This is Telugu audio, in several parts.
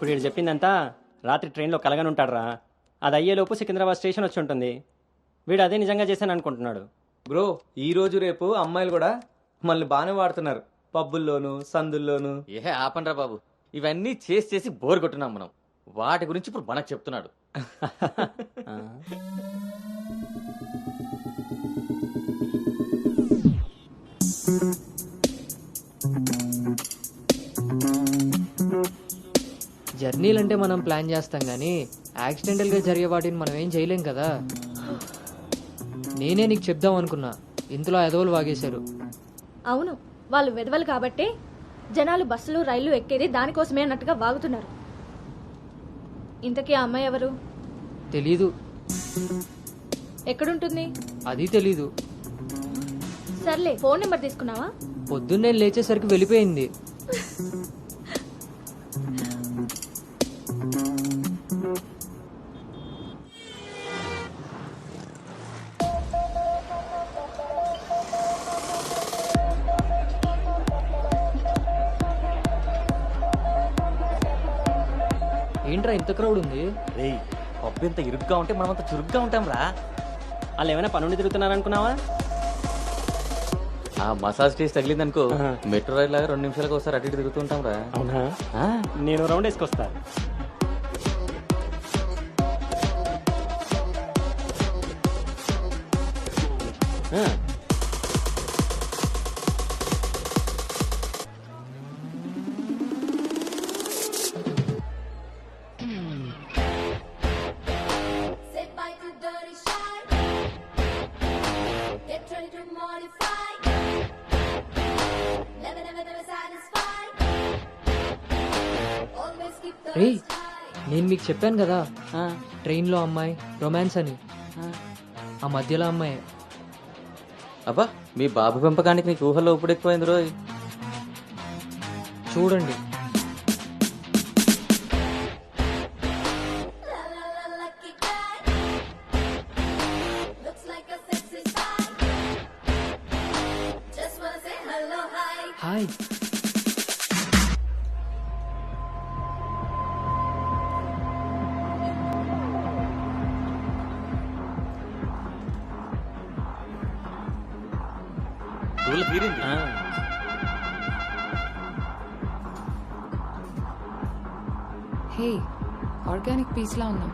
ఇప్పుడు వీడు చెప్పిందంతా రాత్రి ట్రైన్లో కలగని ఉంటాడురా. అది అయ్యేలోపు సికింద్రాబాద్ స్టేషన్ వచ్చి ఉంటుంది. వీడు అదే నిజంగా చేశాను అనుకుంటున్నాడు. బ్రో ఈ రోజు రేపు అమ్మాయిలు కూడా మళ్ళీ బాగానే వాడుతున్నారు, పబ్బుల్లోను సందుల్లోను. ఏ ఆపండ్రా బాబు, ఇవన్నీ చేసి చేసి బోర్ కొట్టున్నాం మనం. వాటి గురించి ఇప్పుడు మనకు చెప్తున్నాడు. ఆ. జర్నీలు అంటే మనం ప్లాన్ చేస్తాం కానీ యాక్సిడెంటల్గా జరిగే వాటిని మనం ఏం చేయలేం కదా. నేనే నీకు చెప్దాం అనుకున్నా, ఇంతలో ఎదవలు వాగేశారు. అవును, వాళ్ళు వెదవలు కాబట్టే జనాలు బస్సులు రైళ్లు ఎక్కేది దానికోసమే అన్నట్టుగా వాగుతున్నారు. ఇంతకీ ఆ అమ్మాయి ఎవరు? తెలీదు. ఎక్కడుంటుంది? అది తెలీదు. సర్లే, ఫోన్ నెంబర్ తీసుకున్నావా? పొద్దున్నే లేచేసరికి వెళ్ళిపోయింది. ఏంట్రా ఇంత క్రౌడ్ ఉంది? రేయ్, పబ్బు ఇంత ఇరుగ్గా ఉంటే మనం అంత చురుగ్గా ఉంటాం రా. వాళ్ళు ఏమైనా పనుండి తిరుగుతున్నారనుకున్నావా? ఆ మసాజ్ టేస్ట్ తగిలిందనుకో, ఆహా. మెట్రో రైల్ లాగా 2 నిమిషాలకు ఒకసారి అటు ఇటు తిరుగుతుంటాం రా. అవునా? ఆ, నేను రౌండ్ వేసుకొస్తా. ఆ. Say bye to dirty shy. Get ready to modify. Never, never, never satisfied. Always keep the రేయ్, నేను మీకు చెప్పాను కదా ట్రైన్లో అమ్మాయి రొమాన్స్ అని. ఆ మధ్యలో అమ్మాయి. అబ్బా, మీ బాబు పెంపకానికి నీకు ఊహల్లో ఇప్పుడు ఎక్కువైంది రోయ్. చూడండి. la la la lucky guy. Looks like a sexy spy. Just wanna say hello, hi. Hi. Rule తీరింది. ఆ. హే, ఆర్గానిక్ పీస్లా ఉన్నాం.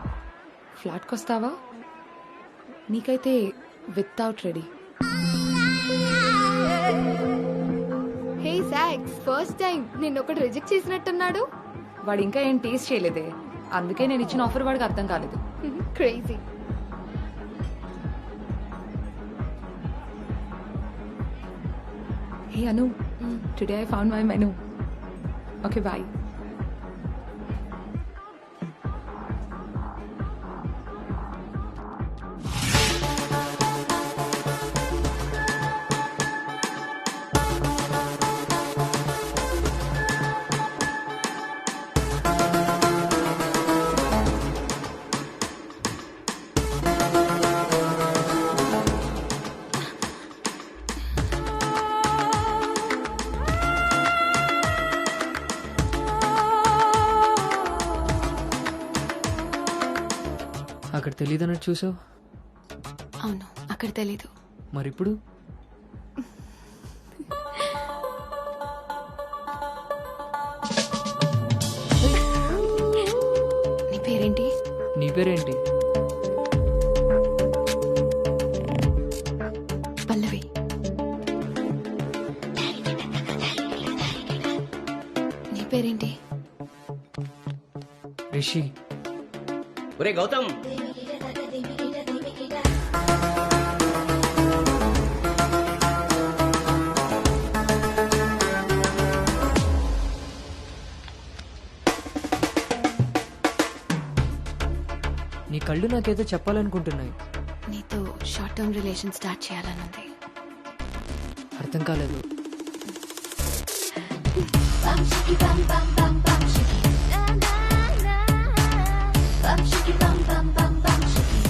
ఫ్లాట్కి వస్తావా? నీకైతే వితౌట్ రెడీ. హే సాక్స్, ఫస్ట్ టైం నిన్ను ఒకటి రిజెక్ట్ చేసినట్టున్నాడు. వాడు ఇంకా ఏం టేస్ట్ చేయలేదే, అందుకే నేను ఇచ్చిన ఆఫర్ వాడికి అర్థం కాలేదు. Crazy. Hey Anu, today I found my menu. Okay boy. అక్కడ తెలియదన్నట్టు చూసావు. అవును, అక్కడ తెలీదు. మరిప్పుడు నీ పేరేంటి? నీ పేరేంటి? పల్లవి. నీ పేరేంటి? రిషి. ఒరే గౌతమ్, నీ కళ్ళు నాకేదో చెప్పాలనుకుంటున్నాయి. నీతో షార్ట్ టర్మ్ రిలేషన్ స్టార్ట్ చేయాలనుంది. అర్థం కాలేదు. Bum shiki bum bum bum bum shiki. Bum shiki bum bum bum bum shiki.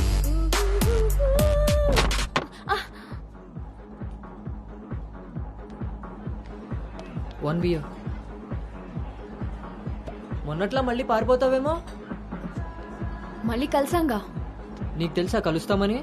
One beer. మొన్నట్లా మళ్ళీ పారిపోతావేమో. మళ్ళీ కలిసాంగా. నీకు తెలుసా కలుస్తామని?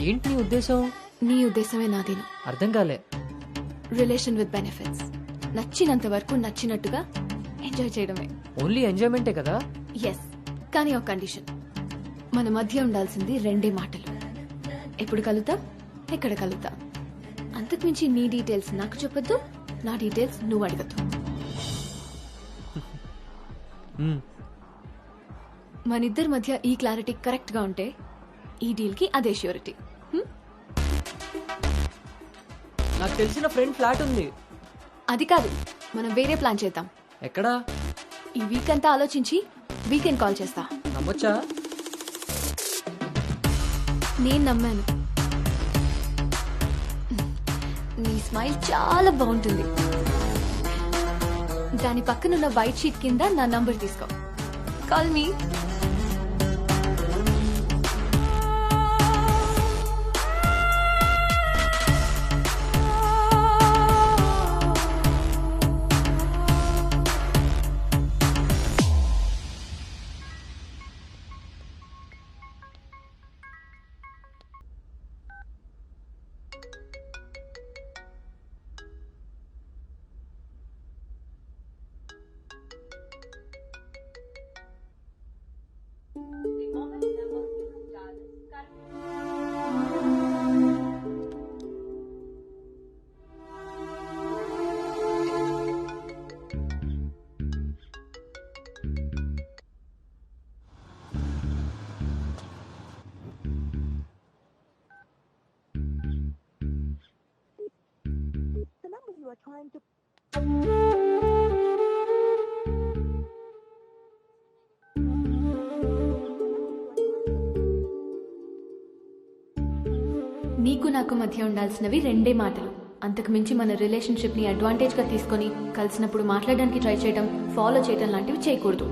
ఏంటి నీ ఉద్దేశం? నీ ఉద్దేశమే నాదేను. అర్థం కాలే. Relation with benefits. నచ్చినంత వరకు నచ్చినట్టుగా ఎంజాయ్ చేయడమే. ఓన్లీ ఎంజాయ్మెంటే కదా? ఎస్, కానీ ఒక కండిషన్. మన మధ్య ఉండాల్సింది 2 మాటలు. ఎప్పుడు కలుద్దాం, ఎక్కడ కలుద్దాం. అంతకుమించి నీ డీటెయిల్స్ నాకు చెప్పొద్దు, నా డీటెయిల్స్ నువ్వు అడగద్దు. మనిద్దరి మధ్య ఈ క్లారిటీ కరెక్ట్ గా ఉంటే ఈ డీల్ కి అదే ష్యూరిటీ. నాకు తెలిసిన ఫ్రెండ్ ఫ్లాట్ ఉంది. అది కాదు, మనం వేరే ప్లాన్ చేద్దాం. ఎక్కడా? ఈ వీక్ అంతా ఆలోచించి వీకెండ్ కాల్ చేస్తా. నమ్మొచ్చా? నేను నమ్మాను. నీ స్మైల్ చాలా బాగుంటుంది. దాని పక్కనున్న వైట్ షీట్ కింద నా నంబర్ తీసుకో. Call me. నీకు నాకు మధ్య ఉండాల్సినవి 2 మాటలు. అంతకు మించి మన రిలేషన్షిప్ ని అడ్వాంటేజ్ గా తీసుకొని కలిసినప్పుడు మాట్లాడడానికి ట్రై చేయడం, ఫాలో చేయడం లాంటివి చేయకూడదు.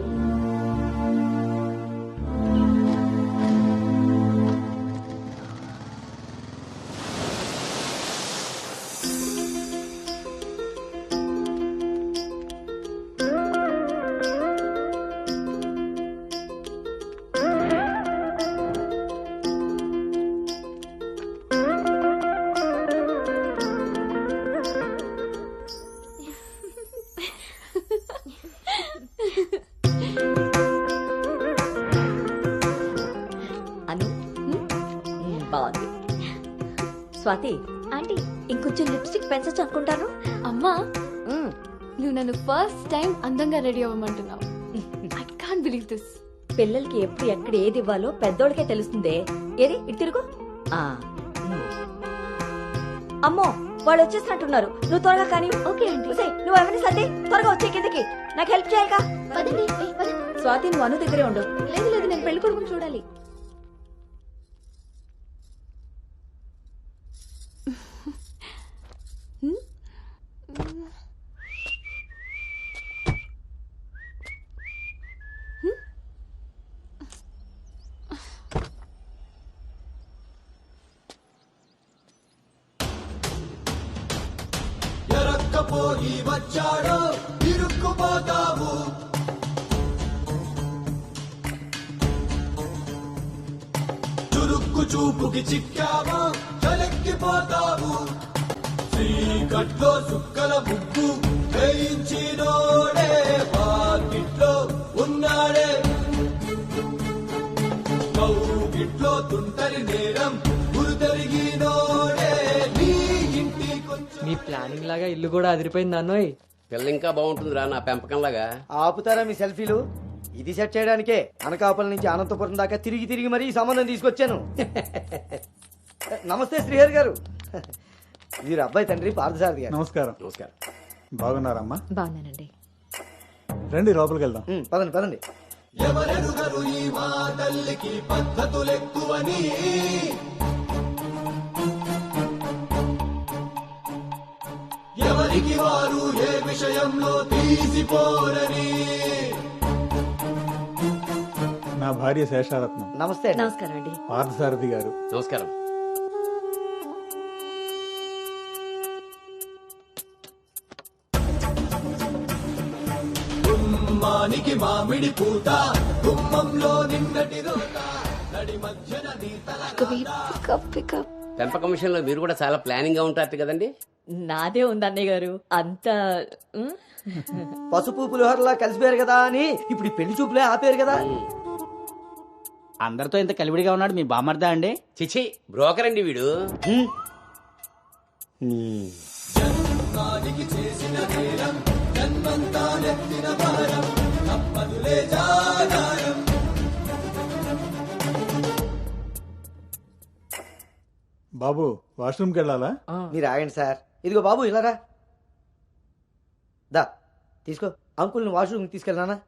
బాగుంది. స్వాతి ఆంటీ, ఇంకొంచెం లిప్స్టిక్ పెంచచ్చు అనుకుంటాను. అమ్మా, నువ్వు నన్ను ఫస్ట్ టైం అందంగా రెడీ అవ్వమంటున్నావు. I can't believe this. పిల్లలకి ఎప్పుడు ఎక్కడ ఏది ఇవ్వాలో పెద్దోళ్ళకే తెలుస్తుందే. ఏది ఇటు తిరుగు. అమ్మో, వాళ్ళు వచ్చేసినట్టున్నారు. నువ్వు త్వరగా కానీ. Okay aunty. నువ్వు ఎవరిని సర్ది త్వరగా వచ్చే కిందకి. నాకు హెల్ప్ చేయాలిగా. స్వాతి, నువ్వు అను దగ్గరే ఉండు. లేదు లేదు, నేను పెళ్లి కొడుకుని చూడాలి. ఎరక్కపోయి వచ్చాడో ఇరుక్కుపోతావు. చురుక్కు చూపుకి చిక్కావో చలెక్కిపోతావు. చీకట్లో సుక్కల ముగ్గు వేయించినోడే వాకిట్లో ఉన్నాడే. కౌగిట్లో తుంటరి నేరం గురుతరిగినోడే. నీ ఇంటి మీ ప్లానింగ్ లాగా ఇల్లు కూడా అదిరిపోయింది అన్నోయ్. పిల్ల ఇంకా బాగుంటుందిరా నా పెంపకంలాగా. ఆపుతారా మీ సెల్ఫీలు? ఇది సెట్ చేయడానికే అనకాపల్లి నుంచి అనంతపురం దాకా తిరిగి తిరిగి మరీ ఈ సంబంధం తీసుకొచ్చాను. నమస్తే శ్రీహరి గారు. వీరు అబ్బాయి తండ్రి పార్థసారథి గారు. నమస్కారం. నమస్కారం. బాగున్నారమ్మా? బాగున్నానండి. రండి లోపలికి వెళ్దాం. పదండి పదండి. ఎవరెరుగరు ఈ మా తల్లికి పద్ధతులెక్కువని, ఎవరికి వారు ఏ విషయంలో తీసిపోరని. నా భార్య శేషారత్నం, నమస్తే అండి. నమస్కారం అండి. పార్థసారథి గారు. నమస్కారం. గుమ్మానికి మామిడి పూత, గుమ్మంలో నిన్నటి రోత, నడి మధ్యన నీ తల పెంపకం విషయంలో మీరు కూడా చాలా ప్లానింగ్ గా ఉంటారు కదండి. నాదే ఉంది అన్నయ్య గారు అంత. పసుపు పులిహోరలా కలిసిపోయారు కదా అని ఇప్పుడు ఈ పెళ్లి చూపులే ఆపేరు కదా. అందరితో ఇంత కలివిడిగా ఉన్నాడు మీ బామర్దా అండి? చిచి, బ్రోకర్ అండి వీడు. జన్మానికి చేసిన నేరం, జన్మంతా నెత్తిన భారం, తప్పదులే జాగారం. బాబు వాష్రూమ్కి వెళ్ళాలా? మీరు ఆగండి సార్. ఇదిగో బాబు ఇలారా. దా తీసుకో. అంకుల్ని వాష్రూమ్ తీసుకెళ్ళానా?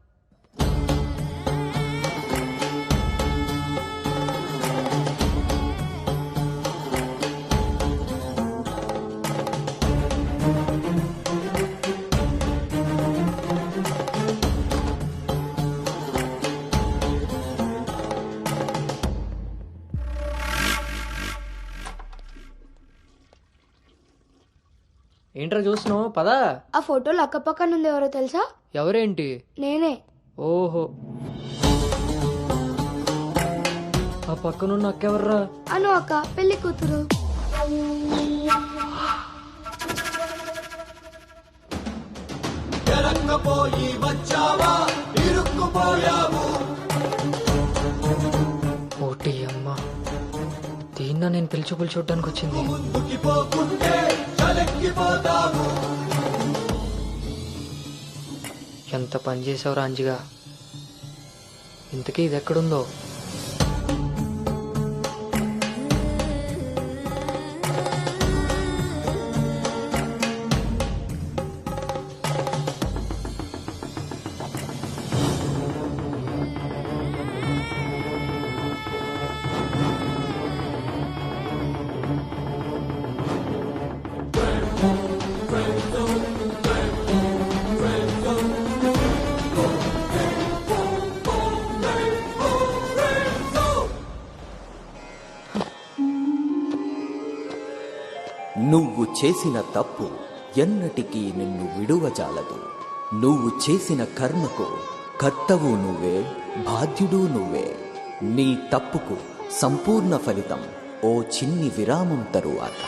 ఏంట్రా చూస్తున్నావు? పదా. ఆ ఫోటోలు అక్కపక్కన ఉంది, ఎవరో తెలుసా? ఎవరేంటి? నేనే. ఓహో, ఆ పక్కనున్న అక్కెవర్రా? అను అక్క, పెళ్లి కూతురు. ఎరంగపోయి వచ్చావా, ఇరుక్కుపోయావు. ఓటి అమ్మా, దీన్న నేను పిలిచి చూడడానికి వచ్చింది. ముందుకి పోకుంటే చలెక్కిపోతావు. ఎంత పని చేసావు రాంజిగా. ఇంతకీ ఇది ఎక్కడుందో? నువ్వు చేసిన తప్పు ఎన్నటికీ నిన్ను విడువజాలదు. నువ్వు చేసిన కర్మకు కర్తవు నువ్వే, బాధ్యుడు నువ్వే. నీ తప్పుకు సంపూర్ణ ఫలితం ఓ చిన్ని విరామం తరువాత.